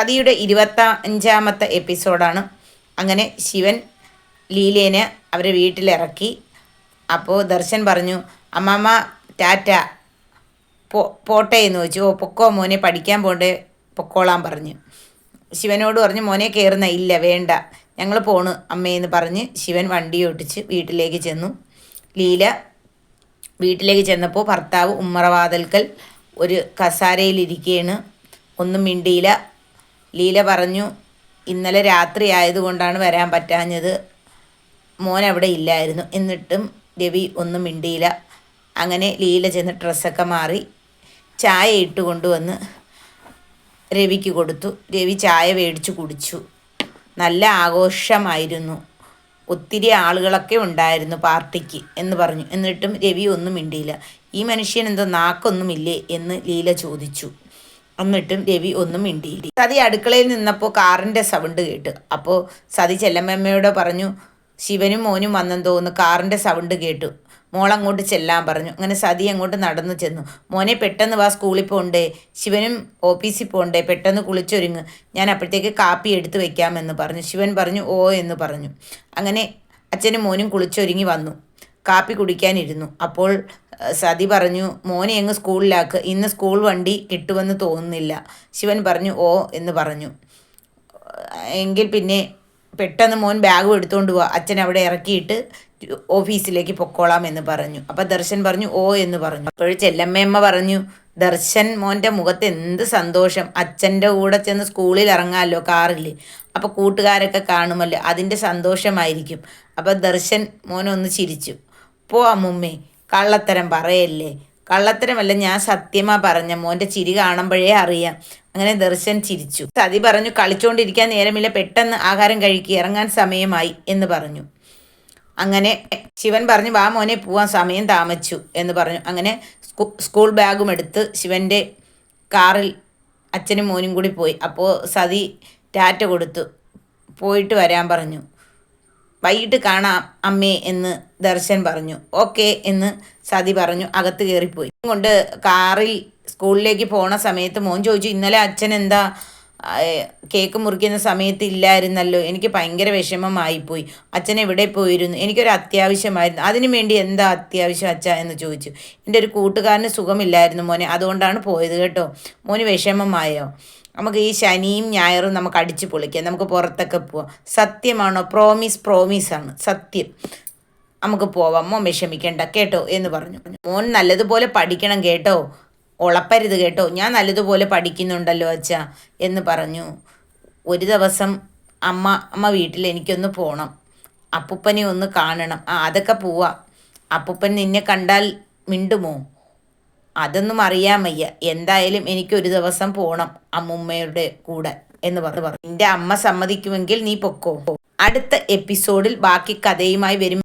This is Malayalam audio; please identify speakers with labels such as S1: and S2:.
S1: സതിയുടെ 25ാമത്തെ എപ്പിസോഡാണ്. അങ്ങനെ ശിവൻ ലീലേനെ അവരെ വീട്ടിലിറക്കി. അപ്പോൾ ദർശൻ പറഞ്ഞു, അമ്മമ്മ ടാറ്റ പോട്ടെ എന്ന് ചോദിച്ചു. പൊക്കോ മോനെ, പഠിക്കാൻ പോണ്ടേ, പൊക്കോളാൻ പറഞ്ഞു. ശിവനോട് പറഞ്ഞു, മോനെ കയറുന്ന, ഇല്ല വേണ്ട ഞങ്ങൾ പോണു അമ്മയെന്ന് പറഞ്ഞ് ശിവൻ വണ്ടി ഓട്ടിച്ച് വീട്ടിലേക്ക് ചെന്നു. ലീല വീട്ടിലേക്ക് ചെന്നപ്പോൾ ഭർത്താവ് ഉമ്മറവാതൽക്കൽ ഒരു കസാരയിലിരിക്കുകയാണ്. ഒന്നും മിണ്ടിയില്ല. ലീല പറഞ്ഞു, ഇന്നലെ രാത്രി ആയതുകൊണ്ടാണ് വരാൻ പറ്റാഞ്ഞത്, മോൻ അവിടെ ഇല്ലായിരുന്നു. എന്നിട്ടും രവി ഒന്നും മിണ്ടിയില്ല. അങ്ങനെ ലീല ചെന്ന് ഡ്രസ്സൊക്കെ മാറി ചായ ഇട്ട് കൊണ്ടുവന്ന് രവിക്ക് കൊടുത്തു. രവി ചായ മേടിച്ച് കുടിച്ചു. നല്ല ആഘോഷമായിരുന്നു, ഒത്തിരി ആളുകളൊക്കെ ഉണ്ടായിരുന്നു പാർട്ടിക്ക് എന്ന് പറഞ്ഞു. എന്നിട്ടും രവി ഒന്നും മിണ്ടിയില്ല. ഈ മനുഷ്യൻ എന്തോ നാക്കൊന്നുമില്ലേ എന്ന് ലീല ചോദിച്ചു. എന്നിട്ടും രവി ഒന്നും മിണ്ടിയില്ല. സതി അടുക്കളയിൽ നിന്നപ്പോൾ കാറിൻ്റെ സൗണ്ട് കേട്ടു. അപ്പോൾ സതി ചെല്ലമ്മയോട് പറഞ്ഞു, ശിവനും മോനും വന്നെന്ന് തോന്നുന്നു, കാറിൻ്റെ സൗണ്ട് കേട്ടു, മോളങ്ങോട്ട് ചെല്ലാൻ പറഞ്ഞു. അങ്ങനെ സതി അങ്ങോട്ട് നടന്നു ചെന്നു. മോനെ പെട്ടെന്ന് വാ, സ്കൂളിൽ പോകണ്ടേ, ശിവനും ഓഫീസിൽ പോകണ്ടേ, പെട്ടെന്ന് കുളിച്ചൊരുങ്ങ്, ഞാൻ അപ്പോഴത്തേക്ക് കാപ്പി എടുത്ത് വെക്കാമെന്ന് പറഞ്ഞു. ശിവൻ പറഞ്ഞു ഓ എന്ന് പറഞ്ഞു. അങ്ങനെ അച്ഛനും മോനും കുളിച്ചൊരുങ്ങി വന്നു, കാപ്പി കുടിക്കാനിരുന്നു. അപ്പോൾ സതി പറഞ്ഞു, മോനെ അങ്ങ് സ്കൂളിലാക്ക്, ഇന്ന് സ്കൂൾ വണ്ടി കിട്ടുമെന്ന് തോന്നുന്നില്ല. ശിവൻ പറഞ്ഞു ഓ എന്ന് പറഞ്ഞു. എങ്കിൽ പിന്നെ പെട്ടെന്ന് മോൻ ബാഗും എടുത്തുകൊണ്ട് പോവാ, അച്ഛൻ അവിടെ ഇറക്കിയിട്ട് ഓഫീസിലേക്ക് പൊക്കോളാം എന്ന് പറഞ്ഞു. അപ്പം ദർശൻ പറഞ്ഞു ഓ എന്ന് പറഞ്ഞു. അപ്പോൾ ചെല്ലമ്മയമ്മ പറഞ്ഞു, ദർശൻ മോൻ്റെ മുഖത്ത് എന്ത് സന്തോഷം, അച്ഛൻ്റെ കൂടെ ചെന്ന് സ്കൂളിൽ ഇറങ്ങാമല്ലോ കാറിൽ, അപ്പോൾ കൂട്ടുകാരൊക്കെ കാണുമല്ലോ, അതിൻ്റെ സന്തോഷമായിരിക്കും. അപ്പോൾ ദർശൻ മോനൊന്ന് ചിരിച്ചു. പോ അമ്മുമ്മേ, കള്ളത്തരം പറയല്ലേ. കള്ളത്തരമല്ല, ഞാൻ സത്യമാ പറഞ്ഞ, മോൻ്റെ ചിരി കാണുമ്പോഴേ അറിയാം. അങ്ങനെ ദർശൻ ചിരിച്ചു. സതി പറഞ്ഞു, കളിച്ചുകൊണ്ടിരിക്കാൻ നേരമില്ല, പെട്ടെന്ന് ആഹാരം കഴിക്കുക, ഇറങ്ങാൻ സമയമായി എന്ന് പറഞ്ഞു. അങ്ങനെ ശിവൻ പറഞ്ഞു, വാ മോനെ പോവാൻ, സമയം താമസിച്ചു എന്ന് പറഞ്ഞു. അങ്ങനെ സ്കൂൾ ബാഗും എടുത്ത് ശിവൻ്റെ കാറിൽ അച്ഛനും മോനും കൂടി പോയി. അപ്പോൾ സതി ടാറ്റ കൊടുത്തു, പോയിട്ട് വരാൻ പറഞ്ഞു. വൈകിട്ട് കാണാം അമ്മേ എന്ന് ദർശൻ പറഞ്ഞു. ഓക്കെ എന്ന് സതി പറഞ്ഞു. അകത്ത് കയറിപ്പോയി. കൊണ്ട് കാറിൽ സ്കൂളിലേക്ക് പോണ സമയത്ത് മോൻ ചോദിച്ചു, ഇന്നലെ അച്ഛൻ എന്താ കേക്ക് മുറിക്കുന്ന സമയത്ത് ഇല്ലായിരുന്നല്ലോ, എനിക്ക് ഭയങ്കര വിഷമമായിപ്പോയി, അച്ഛൻ എവിടെ പോയിരുന്നു, എനിക്കൊരു അത്യാവശ്യമായിരുന്നു, അതിനു വേണ്ടി എന്താ അത്യാവശ്യം അച്ഛാ എന്ന് ചോദിച്ചു. എൻ്റെ ഒരു കൂട്ടുകാരന് സുഖമില്ലായിരുന്നു മോനെ, അതുകൊണ്ടാണ് പോയത് കേട്ടോ, മോന് വിഷമമായോ, നമുക്ക് ഈ ശനിയും ഞായറും നമുക്ക് അടിച്ചു പൊളിക്കാം, നമുക്ക് പുറത്തൊക്കെ പോവാം, സത്യമാണോ, പ്രോമീസാണ് സത്യം, നമുക്ക് പോവാം, മോൻ വിഷമിക്കണ്ട കേട്ടോ എന്ന് പറഞ്ഞു. മോൻ നല്ലതുപോലെ പഠിക്കണം കേട്ടോ, ഉളപ്പരുത് കേട്ടോ, ഞാൻ നല്ലതുപോലെ പഠിക്കുന്നുണ്ടല്ലോ അച്ഛാ എന്ന് പറഞ്ഞു. ഒരു ദിവസം അമ്മ വീട്ടിൽ എനിക്കൊന്ന് പോകണം, അപ്പൂപ്പനെ ഒന്ന് കാണണം. അതൊക്കെ പോവാം. അപ്പൂപ്പൻ നിന്നെ കണ്ടാൽ മിണ്ടുമോ, അതൊന്നും അറിയാൻ വയ്യ, എന്തായാലും എനിക്കൊരു ദിവസം പോകണം അമ്മുമ്മയുടെ കൂടെ എന്ന് പറഞ്ഞു. നിൻ്റെ അമ്മ സമ്മതിക്കുമെങ്കിൽ നീ പൊക്കോ. അടുത്ത എപ്പിസോഡിൽ ബാക്കി കഥയുമായി വരും.